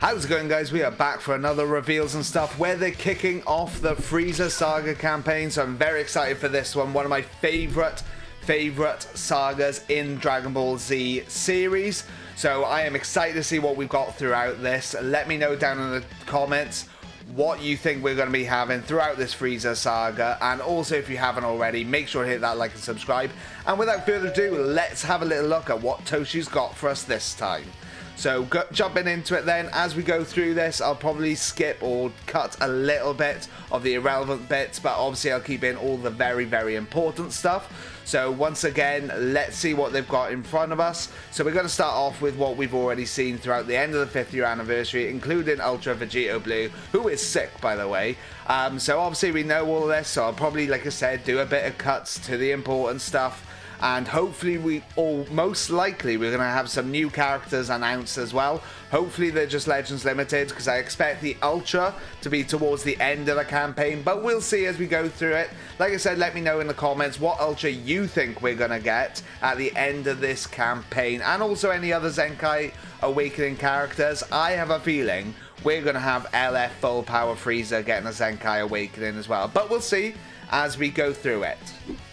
How's it going, guys? We are back for another reveals and stuff where they're kicking off the Frieza Saga campaign, so I'm very excited for this one. One of my favorite sagas in Dragon Ball Z series, so I am excited to see what we've got throughout this. Let me know down in the comments what you think we're going to be having throughout this Frieza Saga, and also if you haven't already, make sure to hit that like and subscribe. And without further ado, let's have a little look at what Toshi's got for us this time. So jumping into it then, as we go through this, I'll probably skip or cut a little bit of the irrelevant bits, but obviously I'll keep in all the very important stuff. So once again, let's see what they've got in front of us. So we're going to start off with what we've already seen throughout the end of the 5th year anniversary, including Ultra Vegito Blue, who is sick, by the way. So obviously we know all this, so I'll probably, like I said, do a bit of cuts to the important stuff. And hopefully most likely we're going to have some new characters announced as well. Hopefully they're just Legends Limited, because I expect the Ultra to be towards the end of the campaign, but we'll see as we go through it. Like I said, let me know in the comments what Ultra you think we're going to get at the end of this campaign, and also any other Zenkai Awakening characters. I have a feeling we're going to have LF Full Power Frieza getting a Zenkai Awakening as well, but we'll see as we go through it.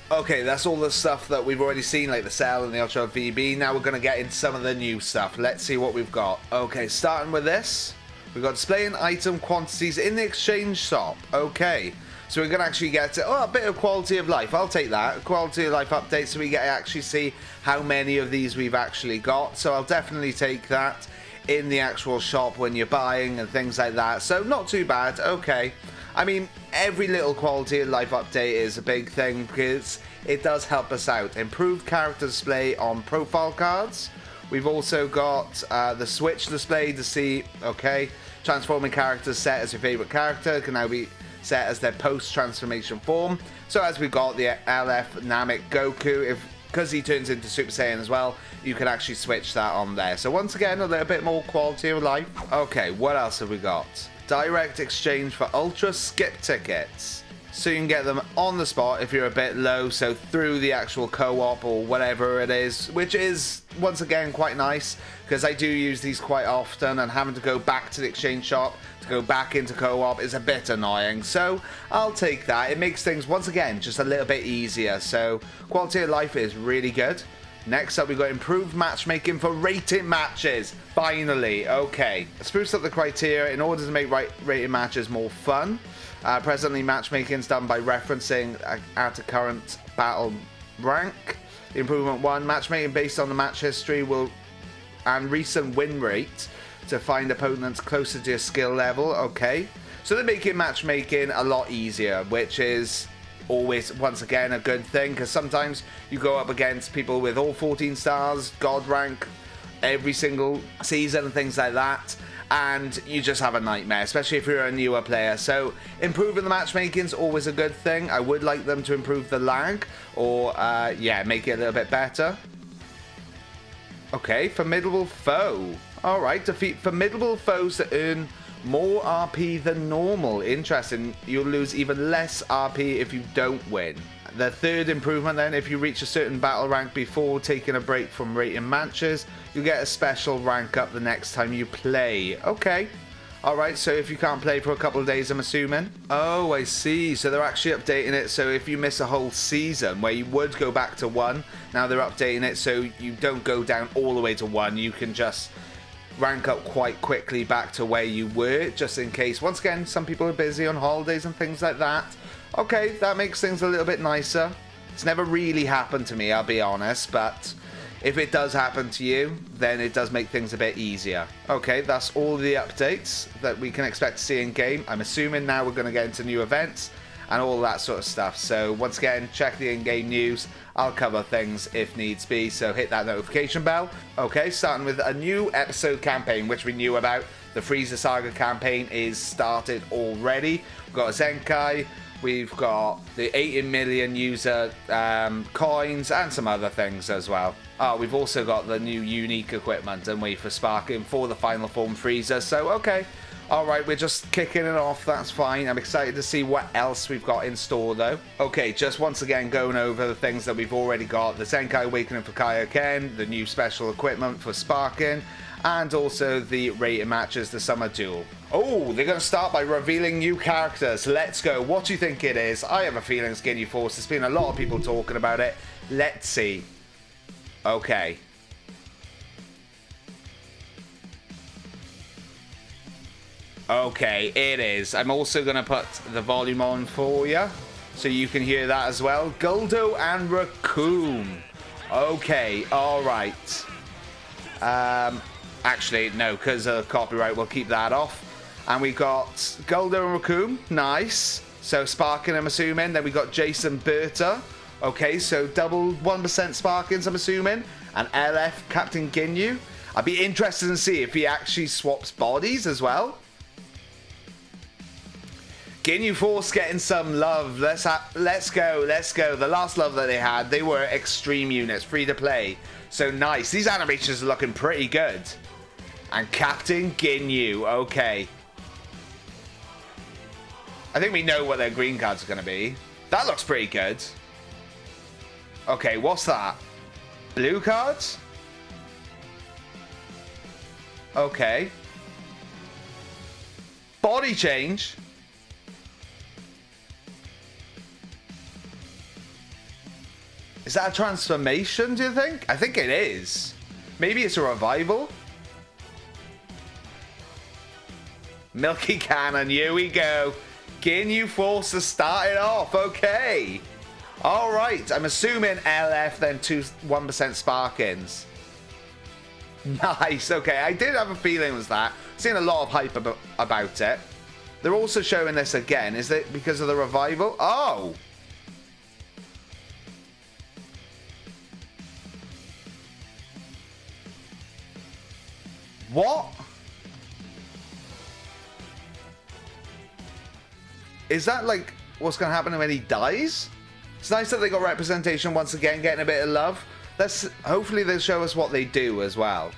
Okay, that's all the stuff that we've already seen, like the Cell and the Ultra VB. Now we're going to get into some of the new stuff. Let's see what we've got. Okay, starting with this. We've got displaying item quantities in the exchange shop. Okay, so we're going to actually get a bit of quality of life. I'll take that. Quality of life update, so we get to actually see how many of these we've actually got. So I'll definitely take that in the actual shop when you're buying and things like that. So not too bad. Okay. I mean, every little quality of life update is a big thing because it does help us out. Improved character display on profile cards. We've also got the Switch display to see, okay, transforming characters set as your favorite character can now be set as their post-transformation form. So as we've got the LF Namek Goku, because he turns into Super Saiyan as well, you can actually switch that on there. So once again, a little bit more quality of life. Okay, what else have we got? Direct exchange for Ultra skip tickets. So you can get them on the spot if you're a bit low, so through the actual co-op or whatever it is, which is, once again, quite nice, because I do use these quite often, and having to go back to the exchange shop to go back into co-op is a bit annoying, so I'll take that. It makes things, once again, just a little bit easier, so quality of life is really good. Next up, we've got improved matchmaking for rating matches. Finally, okay. Spruce up the criteria in order to make rating matches more fun. Presently, matchmaking is done by referencing at a current battle rank. Improvement 1, matchmaking based on the match history and recent win rate to find opponents closer to your skill level. Okay. So they're making matchmaking a lot easier, which is always, once again, a good thing, because sometimes you go up against people with all 14 stars, god rank, every single season and things like that, and you just have a nightmare, especially if you're a newer player. So improving the matchmaking is always a good thing. I would like them to improve the lag, or yeah, make it a little bit better. Okay, formidable foe. Alright, defeat formidable foes that earn more RP than normal. Interesting. You'll lose even less RP if you don't win. The third improvement then, if you reach a certain battle rank before taking a break from rating matches, you'll get a special rank up the next time you play. Okay. Alright, so if you can't play for a couple of days, I'm assuming. Oh, I see. So they're actually updating it, so if you miss a whole season where you would go back to 1, now they're updating it so you don't go down all the way to 1. You can just rank up quite quickly back to where you were, just in case. Once again, some people are busy on holidays and things like that. Okay, that makes things a little bit nicer. It's never really happened to me, I'll be honest, but if it does happen to you, then it does make things a bit easier. Okay, that's all the updates that we can expect to see in game. I'm assuming now we're going to get into new events and all that sort of stuff. So once again, check the in-game news. I'll cover things if needs be, so hit that notification bell. Okay, starting with a new episode campaign, which we knew about. The Frieza Saga campaign is started already. We've got a Zenkai, we've got the 18 million user coins, and some other things as well. We've also got the new unique equipment, and we for sparking for the final form Frieza, so okay. Alright, we're just kicking it off, that's fine. I'm excited to see what else we've got in store though. Okay, just once again going over the things that we've already got. The Zenkai Awakening for Kaioken, the new special equipment for sparking, and also the rated matches, the Summer Duel. Oh, they're going to start by revealing new characters. Let's go. What do you think it is? I have a feeling it's Ginyu Force. There's been a lot of people talking about it. Let's see. Okay. Okay, it is. I'm also going to put the volume on for you, so you can hear that as well. Guldo and Raccoon. Okay, alright. Actually, no, because of copyright, we'll keep that off. And we got Guldo and Raccoon. Nice. So Sparking, I'm assuming. Then we got Jason Berta. Okay, so double 1% Sparkins, I'm assuming. And LF Captain Ginyu. I'd be interested to see if he actually swaps bodies as well. Ginyu Force getting some love. Let's go. The last love that they had, they were extreme units, free to play. So nice. These animations are looking pretty good. And Captain Ginyu. Okay. I think we know what their green cards are going to be. That looks pretty good. Okay, what's that? Blue cards? Okay. Body change? Is that a transformation, do you think? I think it is. Maybe it's a revival? Milky Cannon, here we go. Ginyu Force to start it off, okay. Alright, I'm assuming LF, then 1% Sparkins. Nice, okay, I did have a feeling it was that. Seen a lot of hype about it. They're also showing this again. Is it because of the revival? Oh! What? Is that like what's going to happen when he dies? It's nice that they got representation once again, getting a bit of love. Hopefully they'll show us what they do as well.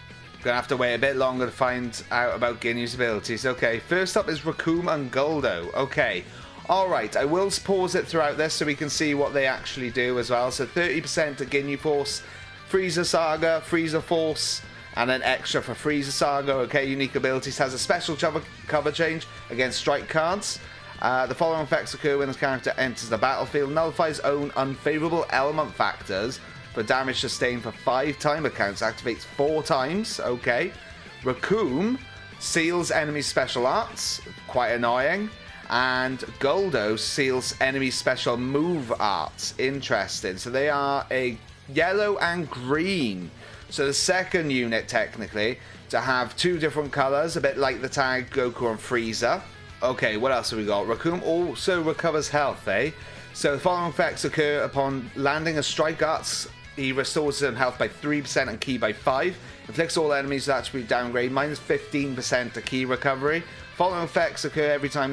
Gonna have to wait a bit longer to find out about Ginyu's abilities. Okay, first up is Raccoon and Guldo. Okay, alright, I will pause it throughout this so we can see what they actually do as well. So 30% to Ginyu Force, Frieza Saga, Frieza Force, and then extra for Frieza Saga. Okay, unique abilities, has a special cover change against strike cards. The following effects occur when this character enters the battlefield. Nullifies own unfavorable element factors for damage sustained for 5 timer counts. Activates 4 times. Okay. Raccoon seals enemy special arts. Quite annoying. And Guldo seals enemy special move arts. Interesting. So they are a yellow and green. So the second unit, technically, to have 2 different colors. A bit like the tag Goku and Frieza. Okay, what else have we got? Raccoon also recovers health, eh? So the following effects occur upon landing a strike arts. He restores his health by 3% and ki by 5. Inflicts all enemies with attribute downgrade, minus 15% to ki recovery. Following effects occur every time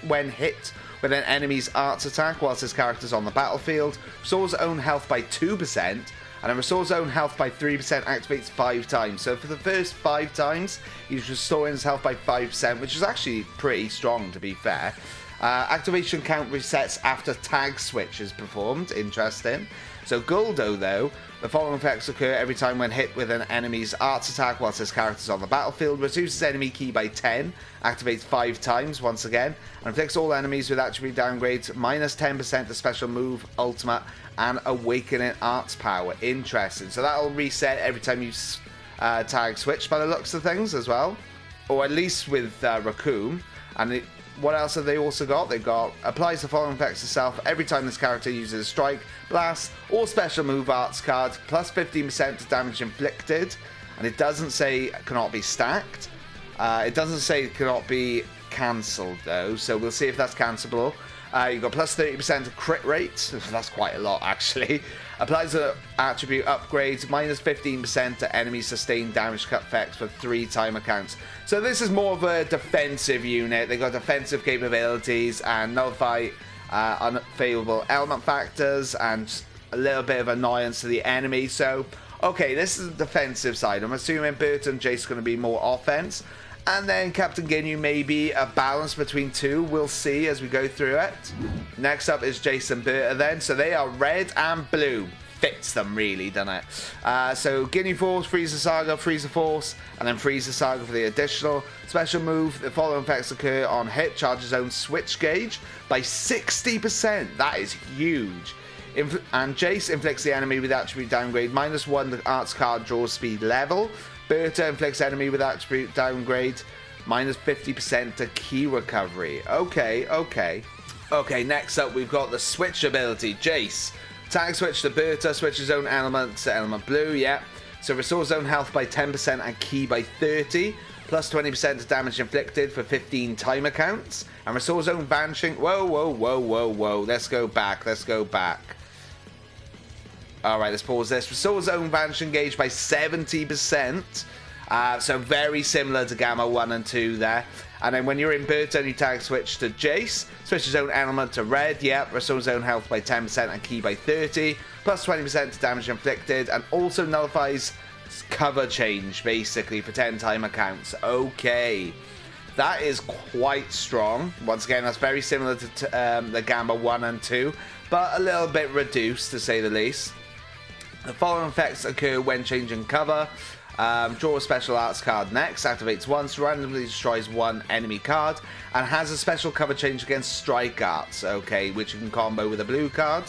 when hit with an enemy's arts attack whilst his character's on the battlefield. Restores own health by 2%. And then restores own health by 3%, activates 5 times. So for the first 5 times, he's restoring his health by 5%, which is actually pretty strong, to be fair. Activation count resets after tag switch is performed. Interesting. So Guldo, though, the following effects occur every time when hit with an enemy's arts attack whilst his character's on the battlefield. Reduces enemy ki by 10, activates 5 times once again, and inflicts all enemies with attribute downgrades, minus 10% to special move, ultimate, and awakening arts power. Interesting. So that'll reset every time you tag switch by the looks of things as well. Or at least with Raccoon. And what else have they also got? They've got applies the following effects to self every time this character uses a strike, blast, or special move arts card, plus 15% to damage inflicted. And it doesn't say cannot be stacked. It doesn't say it cannot be cancelled though, so we'll see if that's cancelable. You've got plus 30% to crit rate. That's quite a lot, actually. Applies an attribute upgrade, minus 15% to enemy sustained damage cut effects for 3 timer counts. So this is more of a defensive unit. They've got defensive capabilities and nullify unfavorable element factors and a little bit of annoyance to the enemy. So, okay, this is the defensive side. I'm assuming Bert and Jace going to be more offense. And then Captain Ginyu may be a balance between 2. We'll see as we go through it. Next up is Jason Berta then. So they are red and blue. fits them really, doesn't it? So Ginyu Force, Frieza Saga, Frieza Force, and then Frieza Saga for the additional special move. The following effects occur on hit: charges own switch gauge by 60%. That is huge. And Jace inflicts the enemy with attribute downgrade -1 to arts card draw speed level. Berta inflicts enemy with attribute downgrade -50% to ki recovery. Okay. Okay, next up we've got the switch ability. Jace. Tag switch to Berta, switch his own element to element blue, yeah. So restores own health by 10% and ki by 30, plus 20% to damage inflicted for 15 timer counts. And restores own vanishing. Whoa. Let's go back. Alright, let's pause this. Restores own vanishing gauge by 70%. So very similar to Gamma 1 and 2 there. And then when you're in Berta and you tag switch to Jace, switch his own element to red, yep, restores own health by 10% and ki by 30, plus 20% to damage inflicted, and also nullifies cover change, basically, for 10 timer counts. Okay. That is quite strong. Once again, that's very similar to the Gamma 1 and 2, but a little bit reduced, to say the least. The following effects occur when changing cover. Draw a special arts card next, activates once, randomly destroys one enemy card, and has a special cover change against strike arts, okay, which you can combo with a blue card.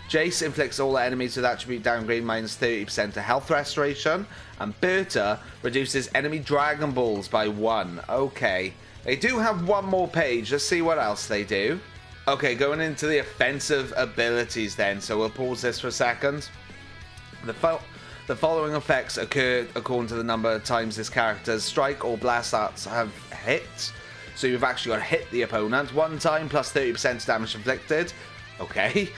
Jace inflicts all enemies with attribute downgrade -30% to health restoration, and Berta reduces enemy Dragon Balls by 1. Okay, they do have one more page, let's see what else they do. Okay, going into the offensive abilities then, so we'll pause this for a second. The following effects occur according to the number of times this character's strike or blast arts have hit. So you've actually got to hit the opponent 1 time plus 30% damage inflicted. Okay.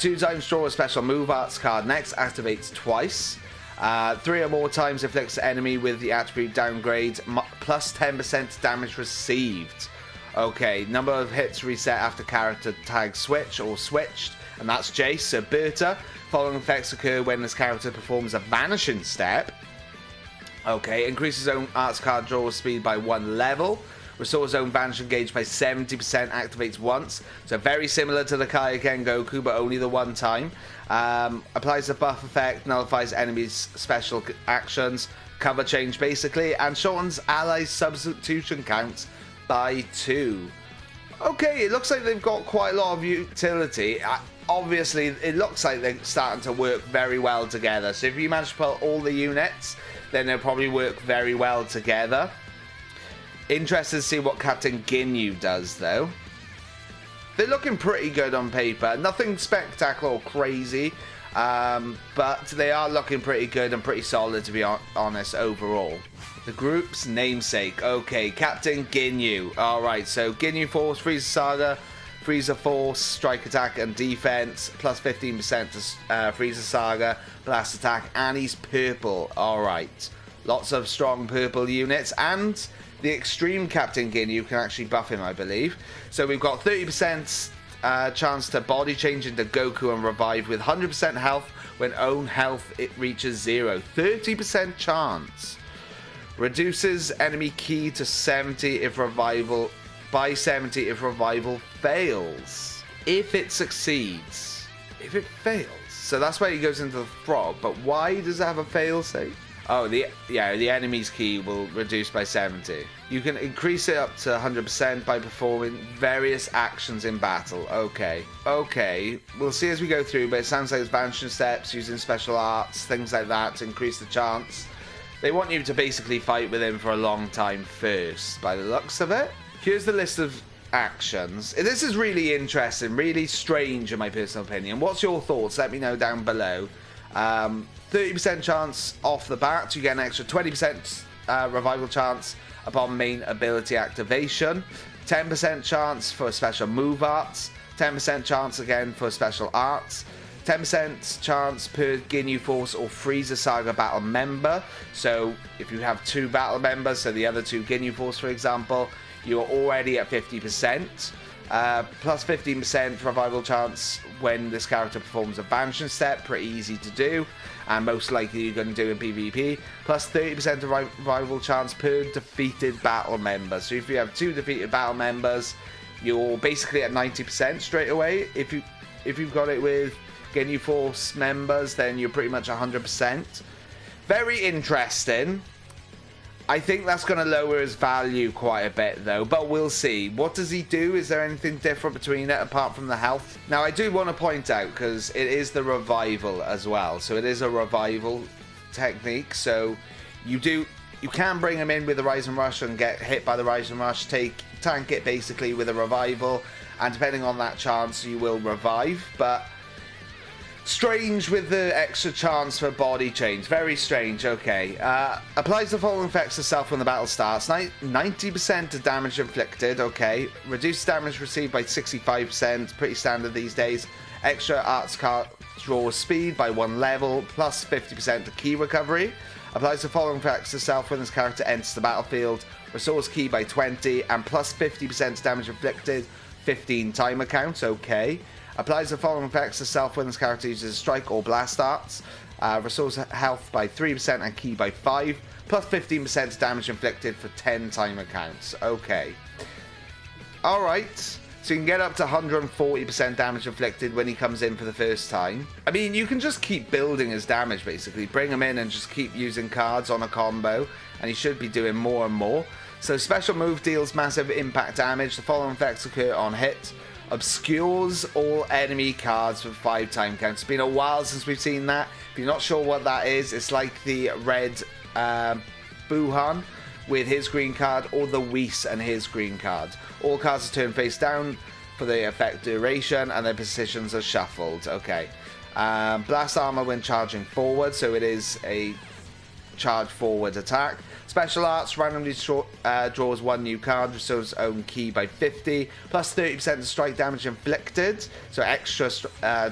2 times draw a special move arts card next, activates twice. 3 or more times inflicts enemy with the attribute downgrade plus 10% damage received. Okay, number of hits reset after character tag switch or switched, and that's Jace. So Berta, following effects occur when this character performs a vanishing step. Okay, increases own arts card draw speed by 1 level, restores own vanishing gauge by 70%, activates once. So very similar to the Kaioken Goku, but only the 1 time. Applies a buff effect, nullifies enemies' special actions, cover change basically, and shortens allies' substitution counts by 2. Okay, it looks like they've got quite a lot of utility. Obviously, it looks like they're starting to work very well together. So if you manage to put all the units, then they'll probably work very well together. Interested to see what Captain Ginyu does, though. They're looking pretty good on paper. Nothing spectacular or crazy, but they are looking pretty good and pretty solid, to be honest, overall. The group's namesake. Okay, Captain Ginyu. Alright, so Ginyu Force, Frieza Saga, Frieza Force, Strike Attack and Defense, plus 15% to Frieza Saga, Blast Attack, and he's purple. Alright, lots of strong purple units, and the Extreme Captain Ginyu can actually buff him, I believe. So we've got 30% chance to body change into Goku and revive with 100% health when own health it reaches 0. 30% chance. Reduces enemy ki to 70 if revival by 70 if revival fails. If it succeeds. If it fails. So that's why he goes into the frog. But why does it have a fail save? Oh, the enemy's ki will reduce by 70. You can increase it up to 100% by performing various actions in battle. Okay. We'll see as we go through, but it sounds like it's vanishing steps, using special arts, things like that to increase the chance. They want you to basically fight with him for a long time first, by the looks of it. Here's the list of actions. This is really interesting, really strange in my personal opinion. What's your thoughts? Let me know down below. 30% chance off the bat. You get an extra 20% revival chance upon main ability activation. 10% chance for special move arts. 10% chance again for special arts. 10% chance per Ginyu Force or Frieza Saga battle member. So if you have 2 battle members, so the other 2 Ginyu Force for example, you're already at 50%. Plus 15% revival chance when this character performs a vanishing step, pretty easy to do, and most likely you're going to do in PvP. Plus 30% revival chance per defeated battle member. So if you have 2 defeated battle members, you're basically at 90% straight away. If you've got it with Ginyu Force members, then you're pretty much 100%. Very interesting. I think that's going to lower his value quite a bit, though, but we'll see. What does he do? Is there anything different between it apart from the health? Now, I do want to point out, because it is the revival as well, so it is a revival technique, so you can bring him in with the Rise and Rush and get hit by the Rise and Rush, tank it basically with a revival, and depending on that chance, you will revive, but strange with the extra chance for body change. Very strange. Okay. Applies the following effects to self when the battle starts. 90% of damage inflicted. Okay. Reduces damage received by 65%. Pretty standard these days. Extra arts card draw speed by 1 level. Plus 50% to ki recovery. Applies the following effects to self when this character enters the battlefield. Restores ki by 20. And plus 50% damage inflicted. 15 timer counts. Okay. Applies the following effects to self when this character uses strike or blast arts. Restores health by 3% and ki by 5. Plus 15% damage inflicted for 10 timer counts. Okay. Alright. So you can get up to 140% damage inflicted when he comes in for the first time. I mean, you can just keep building his damage, basically. Bring him in and just keep using cards on a combo. And he should be doing more and more. So special move deals massive impact damage. The following effects occur on hit. Obscures all enemy cards for 5 time counts. It's been a while since we've seen that. If you're not sure what that is, it's like the red Buhan with his green card, or the Whis and his green card. All cards are turned face down for the effect duration, and their positions are shuffled. Okay. Blast armor when charging forward, so it is a charge forward attack. Special arts randomly draws 1 new card, restores its own ki by 50, plus 30% to strike damage inflicted, so extra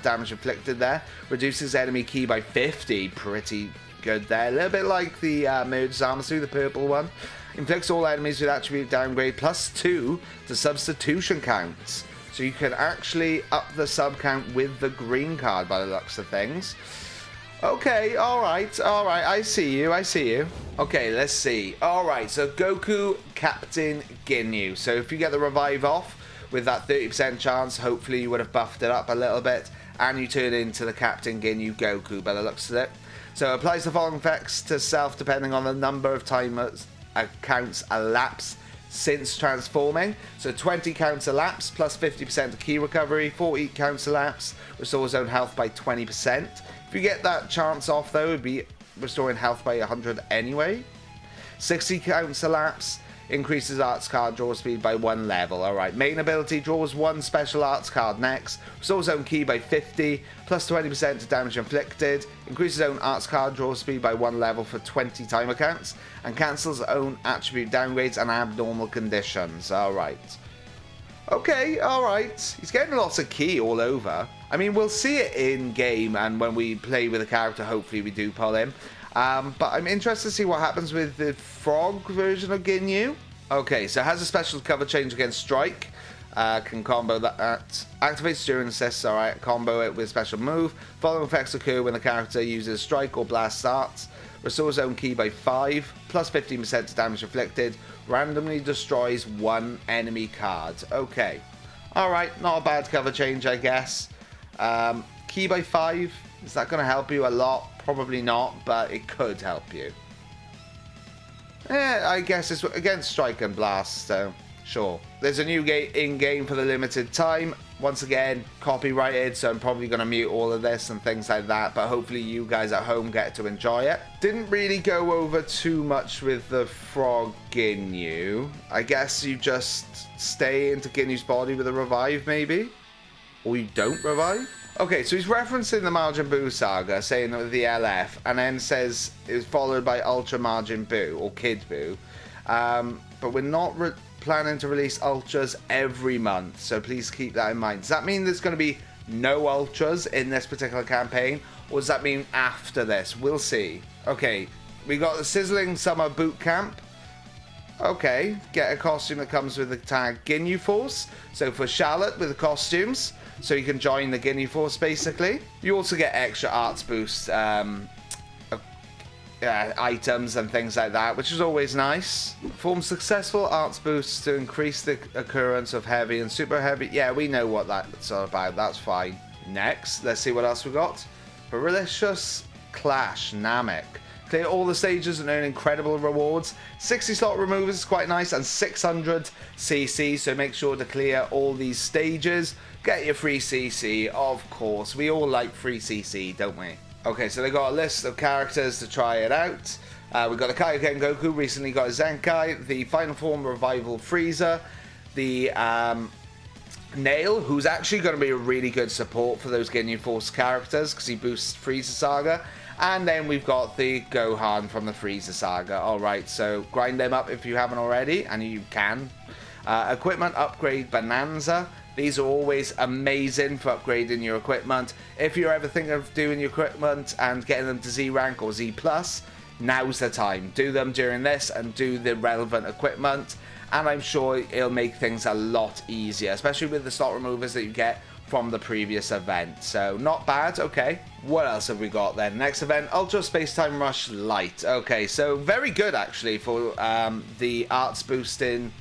damage inflicted there. Reduces enemy ki by 50, pretty good there. A little bit like the Merge Zamasu, the purple one. Inflicts all enemies with attribute downgrade, plus 2 to substitution counts. So you can actually up the sub count with the green card by the looks of things. Okay, alright, I see you. Okay, let's see. Alright, so Goku, Captain Ginyu. So if you get the revive off with that 30% chance, hopefully you would have buffed it up a little bit, and you turn into the Captain Ginyu Goku by the looks of it. So it applies the following effects to self depending on the number of timers counts elapsed since transforming. So 20 counts elapse, plus 50% to ki recovery, 40 counts elapse, restores own health by 20%. If you get that chance off, though, it would be restoring health by 100 anyway. 60 counts elapse, increases arts card draw speed by 1 level. Alright, main ability draws 1 special arts card next, restores own ki by 50, plus 20% to damage inflicted, increases own arts card draw speed by 1 level for 20 timer counts, and cancels own attribute downgrades and abnormal conditions. Alright. Okay, alright. He's getting lots of ki all over. I mean, we'll see it in game, and when we play with a character, hopefully we do pull him. But I'm interested to see what happens with the frog version of Ginyu. Okay, so it has a special cover change against strike. Can combo that. Activates during assists, alright. Combo it with special move. Following effects occur when the character uses strike or blast arts. Restores own ki by 5, plus 15% to damage inflicted. Randomly destroys 1 enemy card. Okay. Alright, not a bad cover change, I guess. Ki by 5, is that going to help you a lot? Probably not, but it could help you. I guess it's against strike and blast, so sure. There's a new in-game for the limited time. Once again, copyrighted, so I'm probably going to mute all of this and things like that, but hopefully you guys at home get to enjoy it. Didn't really go over too much with the frog Ginyu. I guess you just stay into Ginyu's body with a revive, maybe? Or you don't revive? Okay, so he's referencing the Majin Buu saga, saying with the LF, and then says it was followed by Ultra Majin Buu, or Kid Buu. But we're not planning to release Ultras every month, so please keep that in mind. Does that mean there's going to be no Ultras in this particular campaign, or does that mean after this? We'll see. Okay, we got the Sizzling Summer Boot Camp. Okay, get a costume that comes with the tag Ginyu Force. So for Charlotte with the costumes, so you can join the Ginyu Force basically. You also get extra arts boost items and things like that, which is always nice. Perform successful arts boosts to increase the occurrence of heavy and super heavy. Yeah, we know what that's all about. That's fine. Next, let's see what else we got. Ferocious Clash Namek. Clear all the stages and earn incredible rewards. 60 slot removers is quite nice, and 600 CC, so make sure to clear all these stages. Get your free CC, of course. We all like free CC, don't we? Okay, so they got a list of characters to try it out. We've got the Kaioken Goku, recently got a Zenkai, the Final Form Revival Frieza, the Nail, who's actually going to be a really good support for those Ginyu Force characters because he boosts Frieza Saga. And then we've got the Gohan from the Frieza Saga. Alright, so grind them up if you haven't already, and you can. Equipment Upgrade Bonanza. These are always amazing for upgrading your equipment. If you're ever thinking of doing your equipment and getting them to Z rank or Z+, now's the time. Do them during this and do the relevant equipment, and I'm sure it'll make things a lot easier, especially with the slot removers that you get from the previous event. So not bad. Okay, what else have we got then? Next event, Ultra Space Time Rush Light. Okay, so very good actually for the arts boosting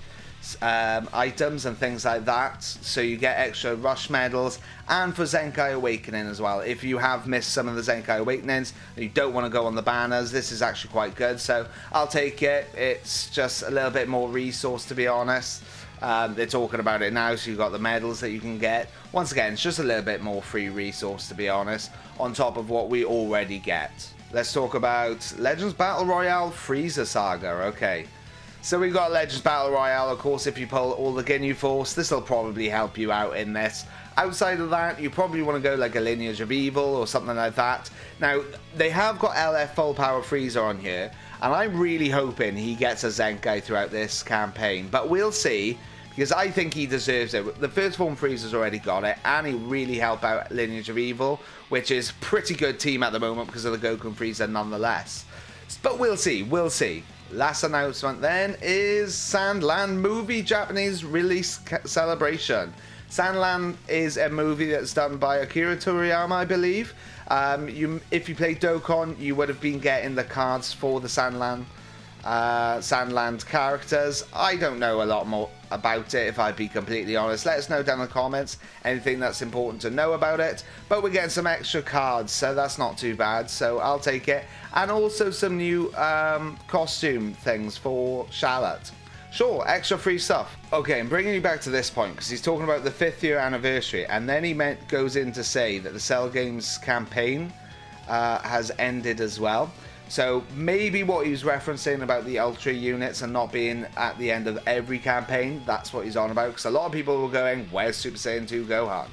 items and things like that, so you get extra rush medals, and for Zenkai Awakening as well. If you have missed some of the Zenkai Awakenings and you don't want to go on the banners, this is actually quite good, so I'll take it. It's just a little bit more resource, to be honest. They're talking about it now, so you've got the medals that you can get. Once again, it's just a little bit more free resource, to be honest, on top of what we already get. Let's talk about Legends Battle Royale Frieza Saga. Okay, so we've got Legends Battle Royale. Of course, if you pull all the Ginyu Force, this will probably help you out in this. Outside of that, you probably want to go like a Lineage of Evil or something like that. Now, they have got LF Full Power Frieza on here, and I'm really hoping he gets a Zenkai throughout this campaign. But we'll see, because I think he deserves it. The First Form Frieza's already got it, and he really help out Lineage of Evil, which is pretty good team at the moment because of the Goku and Frieza nonetheless. But we'll see, we'll see. Last announcement then is Sandland movie Japanese release celebration. Sandland is a movie that's done by Akira Toriyama, I believe. If you played Dokkan, you would have been getting the cards for the Sandland characters. I don't know a lot more about it, if I'd be completely honest. Let us know down in the comments anything that's important to know about it. But we're getting some extra cards, so that's not too bad, so I'll take it. And also some new costume things for Charlotte. Sure, extra free stuff. Okay, I'm bringing you back to this point because he's talking about the 5th year anniversary, and then he goes in to say that the Cell Games campaign has ended as well. So maybe what he was referencing about the Ultra units and not being at the end of every campaign, that's what he's on about, because a lot of people were going, where's Super Saiyan 2 Gohan?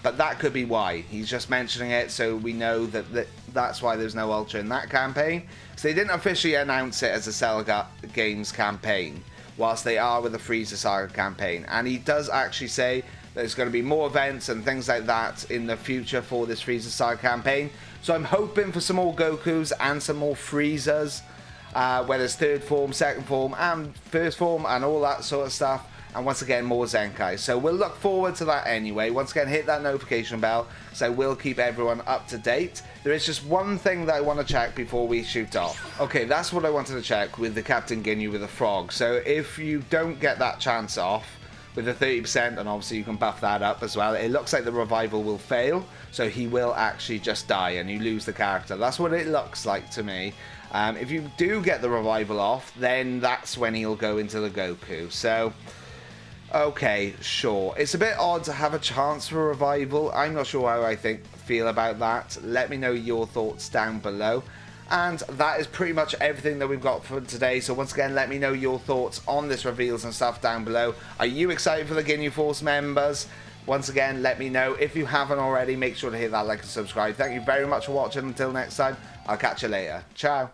But that could be why. He's just mentioning it so we know that that's why there's no Ultra in that campaign. So they didn't officially announce it as a Cell Games campaign, whilst they are with the Frieza Saga campaign. And he does actually say there's going to be more events and things like that in the future for this Frieza Saga campaign. So I'm hoping for some more Gokus and some more Friezas, whether it's 3rd form, 2nd form, and 1st form, and all that sort of stuff. And once again, more Zenkai. So we'll look forward to that anyway. Once again, hit that notification bell, so we'll keep everyone up to date. There is just one thing that I want to check before we shoot off. Okay, that's what I wanted to check with the Captain Ginyu with the frog. So if you don't get that chance off with the 30%, and obviously you can buff that up as well, it looks like the revival will fail. So he will actually just die and you lose the character. That's what it looks like to me. If you do get the revival off, then that's when he'll go into the Goku. So okay, sure. It's a bit odd to have a chance for a revival. I'm not sure how I feel about that. Let me know your thoughts down below. And that is pretty much everything that we've got for today. So once again, let me know your thoughts on this reveals and stuff down below. Are you excited for the Ginyu Force members? Once again, let me know. If you haven't already, make sure to hit that like and subscribe. Thank you very much for watching. Until next time, I'll catch you later. Ciao.